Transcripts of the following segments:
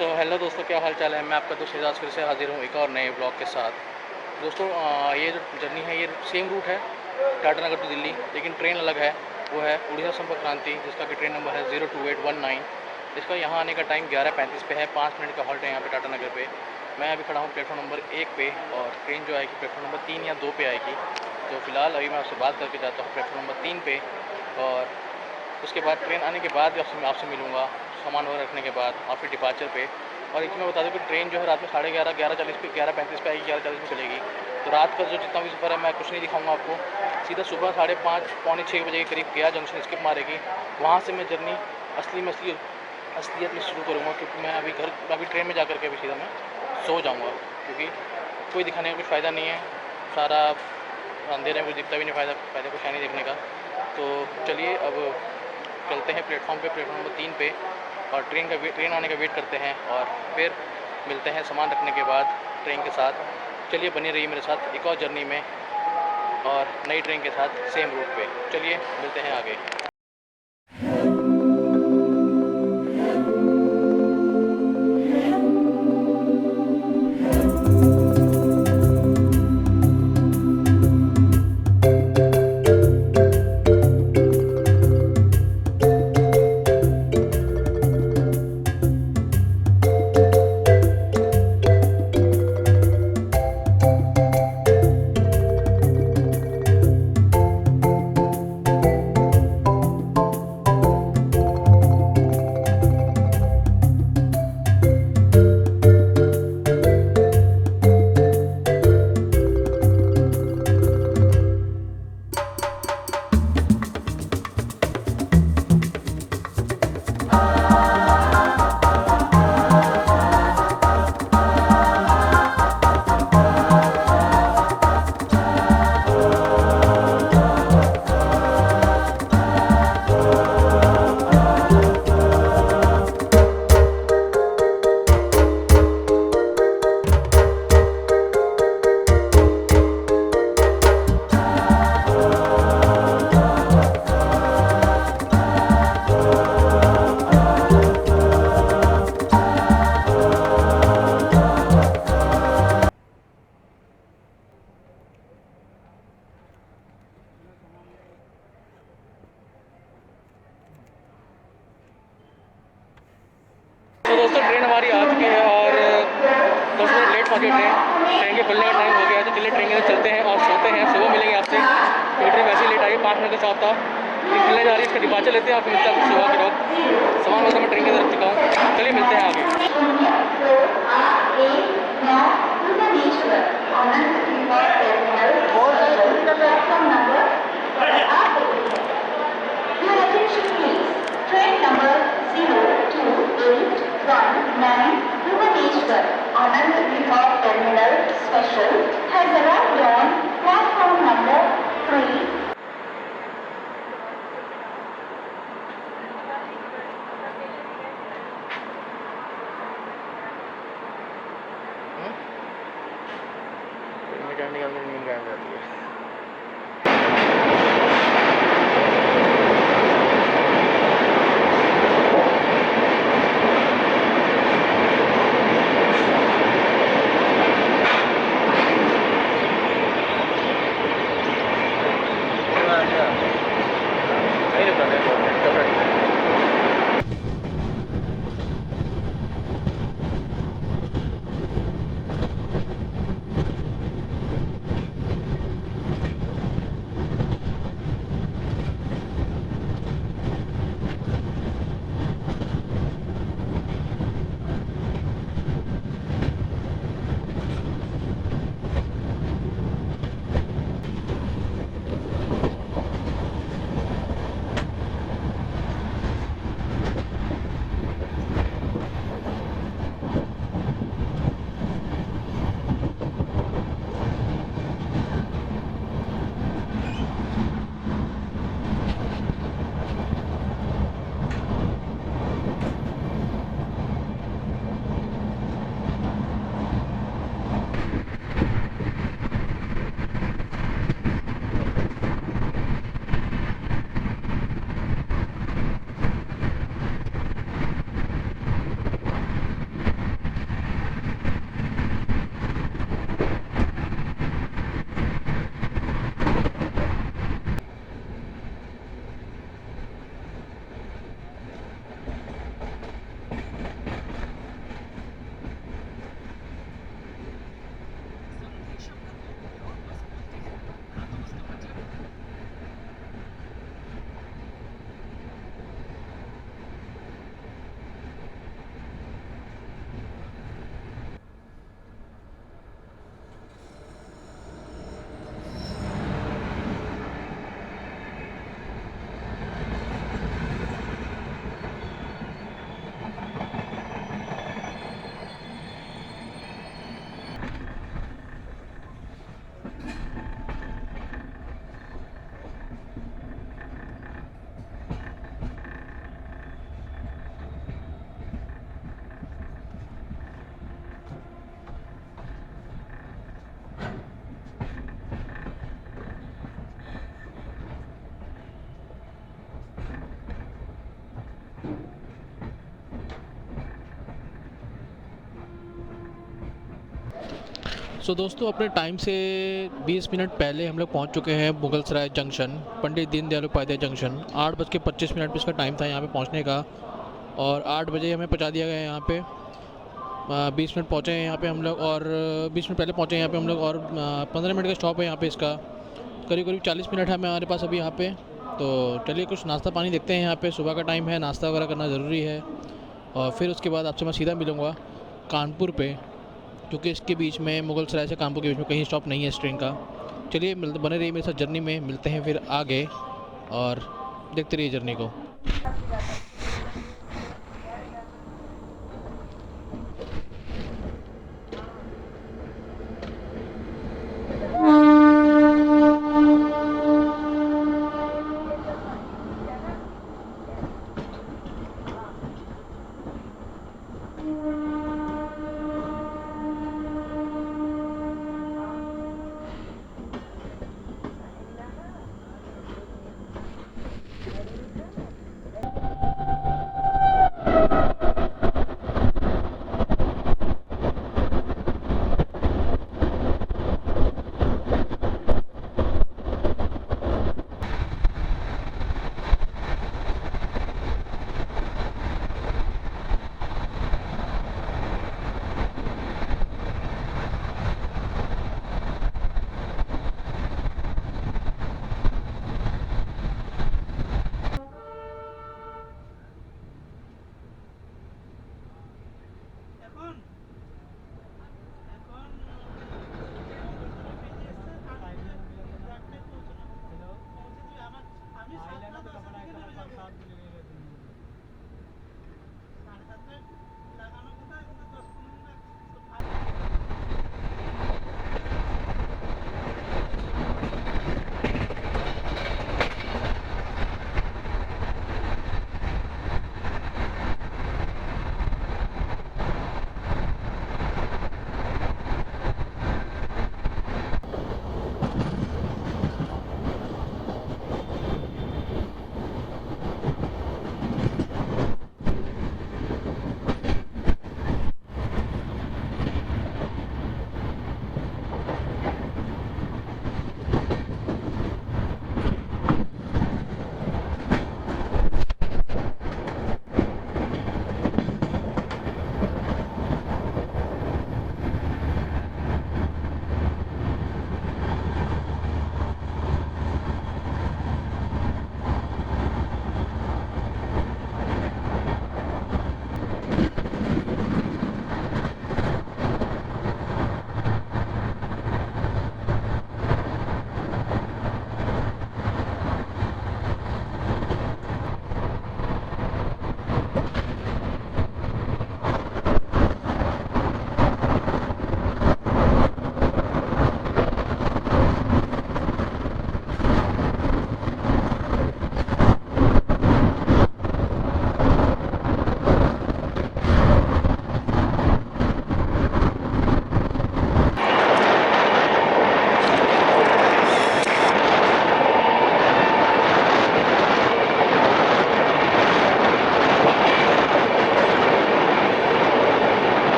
Hello दोस्तों, क्या हाल चाल है। मैं आपका दोस्त एजाज फिर से हाजिर हूँ एक और नए ब्लॉग के साथ। दोस्तों, ये जो जर्नी है ये सेम रूट है टाटा नगर टू दिल्ली, लेकिन ट्रेन अलग है। वो है उड़ीसा संपर्क क्रांति, जिसका कि ट्रेन नंबर है 02819। इसका यहाँ आने का टाइम 11:35 पे है। 5 मिनट का हॉल्ट है यहाँ पे टाटा नगर पे। मैं अभी खड़ा हूँ प्लेटफॉर्म नंबर 1 पे, और ट्रेन जो आएगी प्लेटफॉर्म नंबर 3 या 2 पे आएगी। तो फिलहाल अभी मैं आपसे बात करके जाता हूँ प्लेटफॉर्म नंबर 3 पे, और उसके बाद ट्रेन आने के बाद आपसे मिलूँगा सामान वगैरह रखने के बाद, और फिर डिपार्चर पे। और एक मैं बता दूँ कि ट्रेन जो है रात में 11:30, 11:40 पे, 11:35 पे आएगी, 11:40 में चलेगी। तो रात का जो जितना भी सफ़र है मैं कुछ नहीं दिखाऊंगा आपको। सीधा सुबह 5:30 पौने 6 बजे के करीब गया जंक्शन स्किप मारेगी। वहाँ से मैं जर्नी असलियत में शुरू करूँगा, क्योंकि मैं अभी ट्रेन में जा कर के अभी सीधा मैं सो जाऊँगा, क्योंकि कोई दिखाने का कुछ फ़ायदा नहीं है। सारा अंधेरे में कुछ दिखता भी नहीं, फ़ायदा कुछ है नहीं देखने का। तो चलिए अब चलते हैं प्लेटफॉर्म नंबर 3 पे, और ट्रेन आने का वेट करते हैं, और फिर मिलते हैं सामान रखने के बाद ट्रेन के साथ। चलिए बने रहिए मेरे साथ एक और जर्नी में, और नई ट्रेन के साथ सेम रूट पे। चलिए मिलते हैं आगे। तो दोस्तों, ट्रेन हमारी आ चुकी है, और 10 मिनट लेट पहुँची ट्रेन के खुलने का टाइम हो गया है। तो चलिए ट्रेन के अंदर चलते हैं और सोते हैं, सुबह मिलेंगे आपसे, क्योंकि ट्रेन वैसे ही लेट आई है। 5 मिनट का स्टॉप था, ट्रेन खुलने जा रही है, इसका डिपार्चर लेते हैं और फिर मिलते हैं सुबह के वक्त। सामान वगैरह मैं ट्रेन के अंदर रख चुका हूँ। चलिए मिलते हैं आगे। Bhubaneswar, Anand Vihar Terminal Special has arrived on platform number 3. Train के अंदर नींद गायब जाती है। नहीं रुका नहीं। सो दोस्तों अपने टाइम से 20 मिनट पहले हम लोग पहुंच चुके हैं मुगल सराय जंक्शन, पंडित दीनदयाल उपाध्याय जंक्शन। 8:25 पे इसका टाइम था यहाँ पे पहुंचने का और 8 बजे हमें पहुंचा दिया गया यहाँ पे। 20 मिनट पहुँचे हैं यहाँ पे हम लोग और 20 मिनट पहले पहुँचे हैं यहाँ पे हम लोग और 15 मिनट का स्टॉप है यहाँ पे इसका। करीब करीब 40 मिनट है हमारे पास अभी यहाँ पे। तो चलिए कुछ नाश्ता पानी देखते हैं यहाँ पे, सुबह का टाइम है, नाश्ता वगैरह करना ज़रूरी है। और फिर उसके बाद आपसे मैं सीधा मिलूँगा कानपुर पे, क्योंकि इसके बीच में मुगल सराय से कानपुर के बीच में कहीं स्टॉप नहीं है इस ट्रेन का। चलिए बने रहिए मेरे साथ जर्नी में, मिलते हैं फिर आगे और देखते रहिए जर्नी को।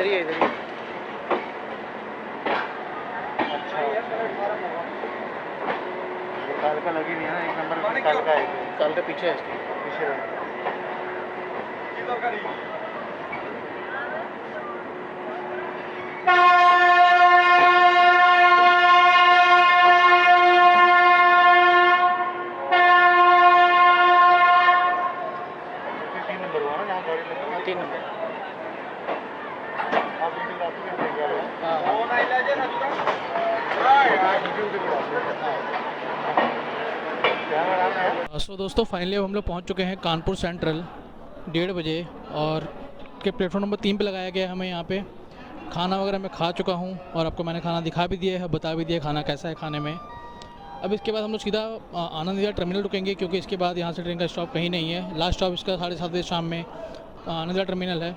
इधर ही है, इधर ही है। अच्छा काल का लगी हुई है ना, एक नंबर काल का है काल के पीछे है इसके। पीछे रहा। ये 3 नंबर हुआ ना जहाँ गाड़ी लगी। हाँ 3 नंबर। आप वीडियो रात में देख रहे हैं। हाँ सो दोस्तों फाइनली अब हम लोग पहुँच चुके हैं कानपुर सेंट्रल 1:30 बजे, और के प्लेटफॉर्म नंबर 3 पे लगाया गया है हमें यहाँ पे। खाना वगैरह मैं खा चुका हूँ और आपको मैंने खाना दिखा भी दिया है, बता भी दिया खाना कैसा है खाने में। अब इसके बाद हम लोग सीधा आनंद विहार टर्मिनल रुकेंगे, क्योंकि इसके बाद यहाँ से ट्रेन का स्टॉप कहीं नहीं है। लास्ट स्टॉप इसका 7:30 बजे शाम में आनंद विहार टर्मिनल है।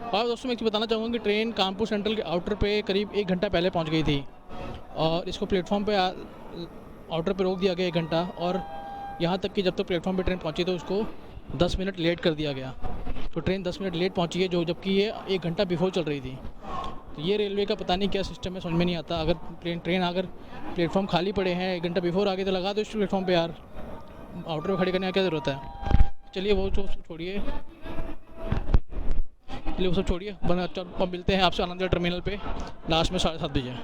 और दोस्तों मैं एक चीज़ बताना चाहूँगा कि ट्रेन कानपुर सेंट्रल के आउटर पे करीब 1 घंटा पहले पहुँच गई थी, और इसको प्लेटफॉर्म पे आउटर पे रोक दिया गया 1 घंटा, और यहाँ तक कि जब तक प्लेटफॉर्म पे ट्रेन पहुँची तो उसको 10 मिनट लेट कर दिया गया। तो ट्रेन 10 मिनट लेट पहुँची है, जो जबकि ये 1 घंटा बिफोर चल रही थी। तो ये रेलवे का पता नहीं क्या सिस्टम है, समझ में नहीं आता। अगर ट्रेन अगर प्लेटफॉर्म खाली पड़े हैं 1 घंटा बिफोर आगे तो लगा दो इस प्लेटफॉर्म पे यार, आउटर पे खड़ी करने की क्या ज़रूरत है। चलिए वो तो छोड़िए, चलिए वो सब छोड़िए, अब मिलते हैं आपसे आनंद विहार टर्मिनल पे लास्ट में 7:30 बजे।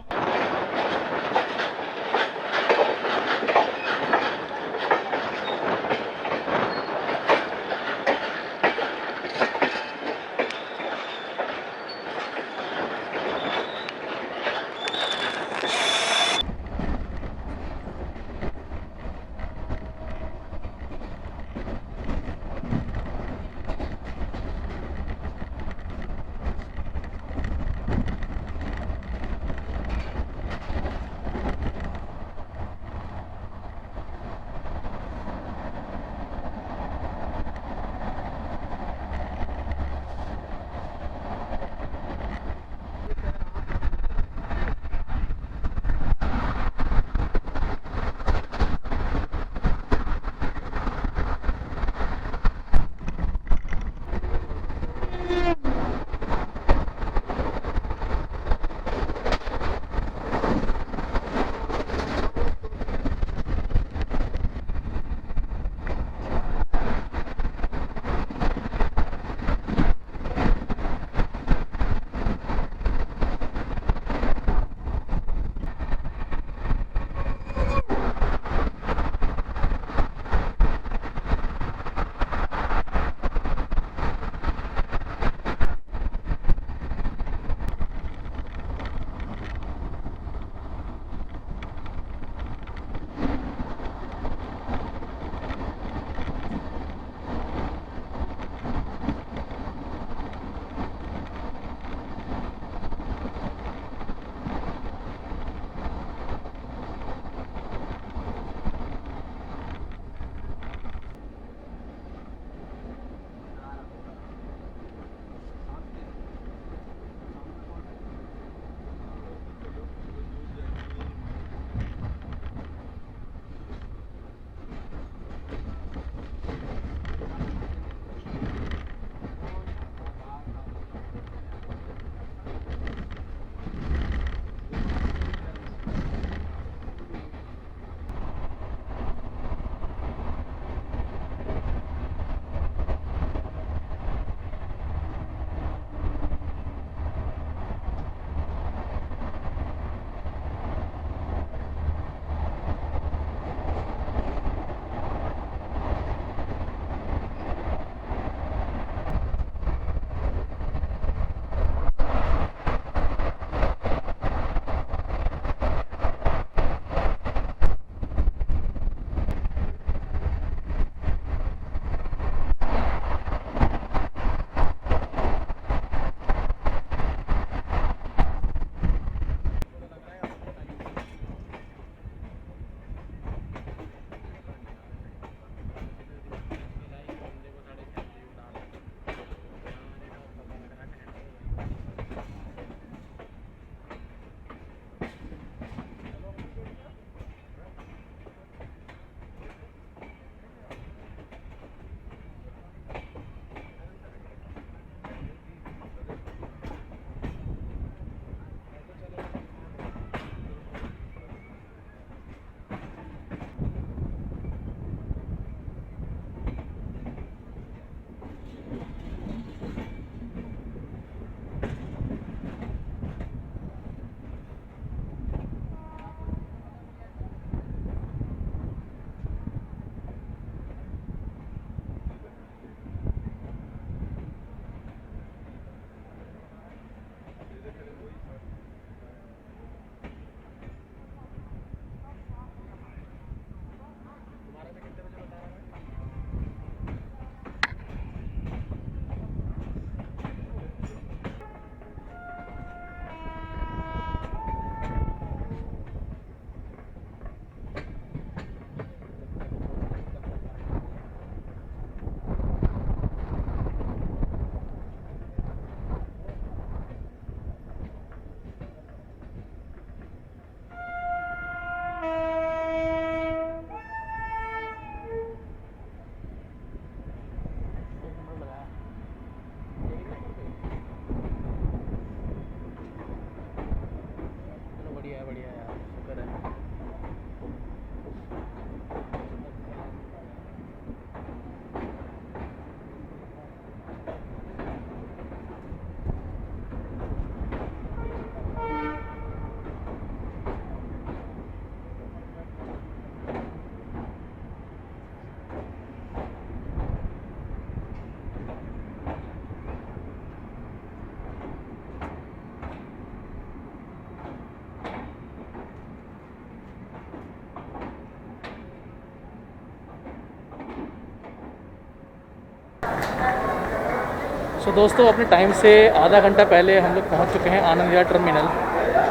सो दोस्तों अपने टाइम से आधा घंटा पहले हम लोग पहुंच चुके हैं आनंद विहार टर्मिनल।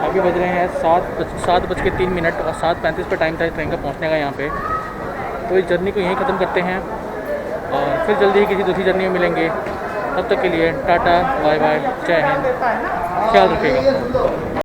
अभी बज रहे हैं 7:03 और 7:35 पर टाइम था ट्रेन का पहुंचने का यहाँ पे। तो इस जर्नी को यहीं ख़त्म करते हैं और फिर जल्दी ही किसी दूसरी जर्नी में मिलेंगे। तब तक के लिए टाटा बाय बाय, जय हिंद, ख्याल रखिएगा।